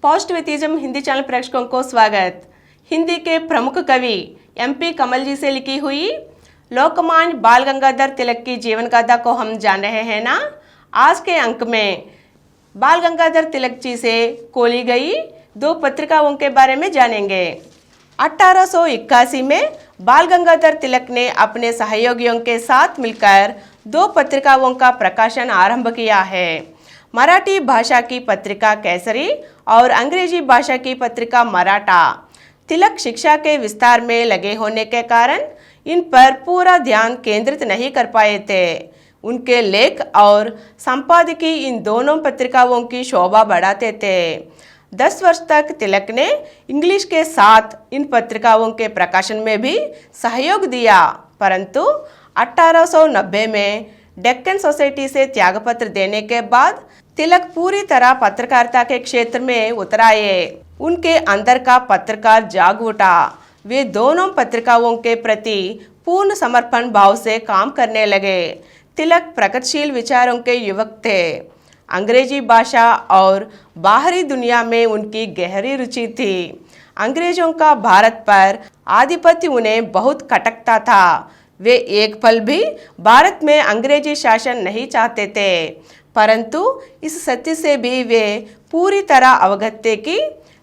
Positivism Hindi channel प्रेक्षकों को स्वागत। हिंदी के प्रमुख कवि एमपी कमल जी से लिखी हुई लोकमान्य बाल गंगाधर तिलक की जीवन गाथा को हम जान रहे हैं ना। आज के अंक में बाल गंगाधर तिलक जी से खोली गई दो पत्रिकाओं के बारे में जानेंगे। 1881 में बाल गंगाधर तिलक ने अपने सहयोगियों के साथ मिलकर दो पत्रिकाओं का प्रकाशन आरंभ किया है। मराठी भाषा की पत्रिका केसरी और अंग्रेजी भाषा की पत्रिका मराठा। तिलक शिक्षा के विस्तार में लगे होने के कारण इन पर पूरा ध्यान केंद्रित नहीं कर पाए थे। उनके लेख और संपादकीय इन दोनों पत्रिकाओं की शोभा बढ़ाते थे। 10 वर्ष तक तिलक ने इंग्लिश के साथ इन पत्रिकाओं के प्रकाशन में भी सहयोग दिया, परंतु 1890 में डेक्कन सोसाइटी से त्यागपत्र देने के बाद तिलक पूरी तरह पत्रकारिता के क्षेत्र में उतर आए। उनके अंदर का पत्रकार जाग उठा। वे दोनों पत्रिकाओं के प्रति पूर्ण समर्पण भाव से काम करने लगे। तिलक प्रगतिशील विचारों के युवक थे। अंग्रेजी भाषा और बाहरी दुनिया में उनकी गहरी रुचि थी। अंग्रेजों का भारत पर आधिपत्य उन्हें बहुत खटकता था। वे एक पल भी भारत में अंग्रेजी शासन नहीं चाहते थे, परंतु इस सत्य से भी वे पूरी तरह अवगत थे कि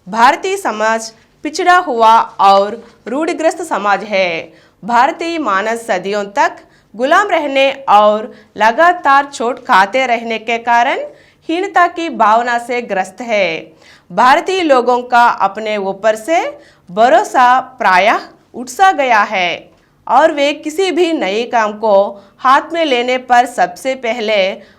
भारतीय समाज पिछड़ा हुआ और रूढ़िग्रस्त समाज है। भारतीय मानव सदियों तक गुलाम रहने और लगातार चोट खाते रहने के कारण हीनता की भावना से ग्रस्त है। भारतीय लोगों का अपने ऊपर से भरोसा प्रायः उठ सा गया है और वे किसी भी नए काम को हाथ में लेने पर सबसे पहले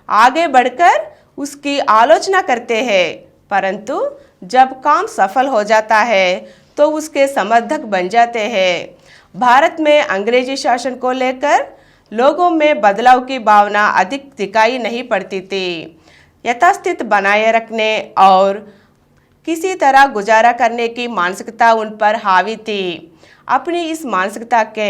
आगे बढ़कर उसकी आलोचना करते हैं, परंतु जब काम सफल हो जाता है तो उसके समर्थक बन जाते हैं। भारत में अंग्रेजी शासन को लेकर लोगों में बदलाव की भावना अधिक दिखाई नहीं पड़ती थी। यथास्थिति बनाए रखने और किसी तरह गुजारा करने की मानसिकता उन पर हावी थी। अपनी इस मानसिकता के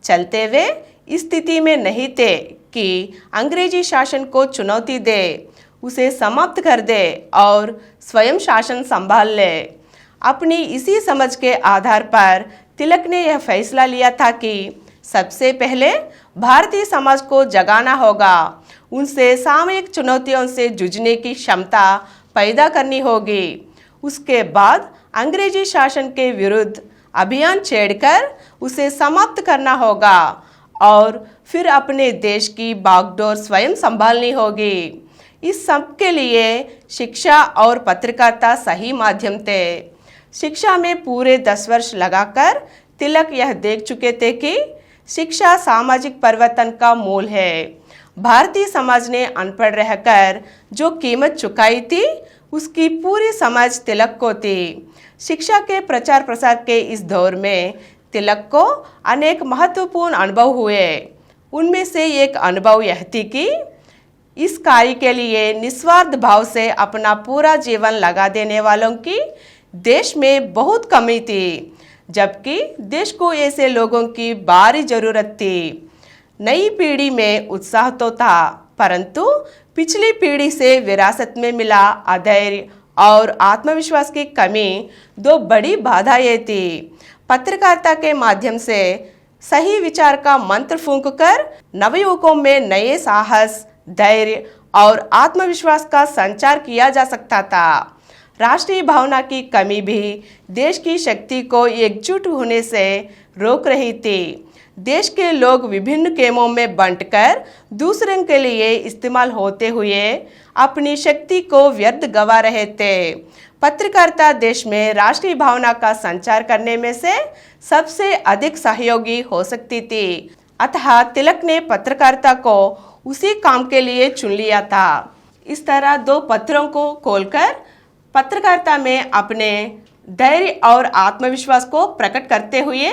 चलते वे इस स्थिति में नहीं थे कि अंग्रेजी शासन को चुनौती दे, उसे समाप्त कर दे और स्वयं शासन संभाल ले। अपनी इसी समझ के आधार पर तिलक ने यह फैसला लिया था कि सबसे पहले भारतीय समाज को जगाना होगा, उनसे सामयिक चुनौतियों से जूझने की क्षमता पैदा करनी होगी। उसके बाद अंग्रेजी शासन के विरुद्ध अभियान छेड़कर उसे समाप्त करना होगा और फिर अपने देश की बागडोर स्वयं संभालनी होगी। इस सब के लिए शिक्षा और पत्रकारिता सही माध्यम थे। शिक्षा में पूरे 10 वर्ष लगाकर तिलक यह देख चुके थे कि शिक्षा सामाजिक परिवर्तन का मूल है। भारतीय समाज ने अनपढ़ रहकर जो कीमत चुकाई थी उसकी पूरी समझ तिलक को थी। शिक्षा के प्रचार प्रसार के इस दौर में तिलक को अनेक महत्वपूर्ण अनुभव हुए। उनमें से एक अनुभव यह थी कि इस कार्य के लिए निस्वार्थ भाव से अपना पूरा जीवन लगा देने वालों की देश में बहुत कमी थी, जबकि देश को ऐसे लोगों की भारी जरूरत थी। नई पीढ़ी में उत्साह तो था, परंतु पिछली पीढ़ी से विरासत में मिला अधैर्य और आत्मविश्वास की कमी दो बड़ी बाधाएं थी। पत्रकारिता के माध्यम से सही विचार का मंत्र फूंककर नवयुवकों में नए साहस, धैर्य और आत्मविश्वास का संचार किया जा सकता था। राष्ट्रीय भावना की कमी भी देश की शक्ति को एकजुट होने से रोक रही थी। देश के लोग विभिन्न खेमों में बंटकर दूसरों के लिए इस्तेमाल होते हुए अपनी शक्ति को व्यर्थ गवा रहे थे। पत्रकारिता देश में राष्ट्रीय भावना का संचार करने में से सबसे अधिक सहयोगी हो सकती थी। अतः तिलक ने पत्रकारिता को उसी काम के लिए चुन लिया था। इस तरह दो पत्रों को खोलकर पत्रकारिता में अपने धैर्य और आत्मविश्वास को प्रकट करते हुए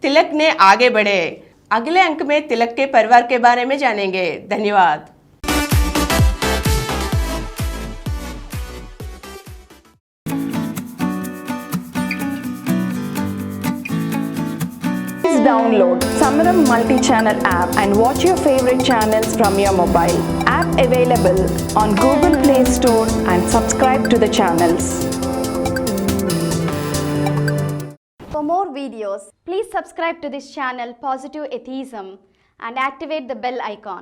तिलक ने आगे बढ़े। अगले अंक में तिलक के परिवार के बारे में जानेंगे। धन्यवाद। Please download Samaram multi-channel app and watch your favorite channels from your mobile. App available on Google Play Store and subscribe to the channels. more videos, please subscribe to this channel Positive Atheism and activate the bell icon.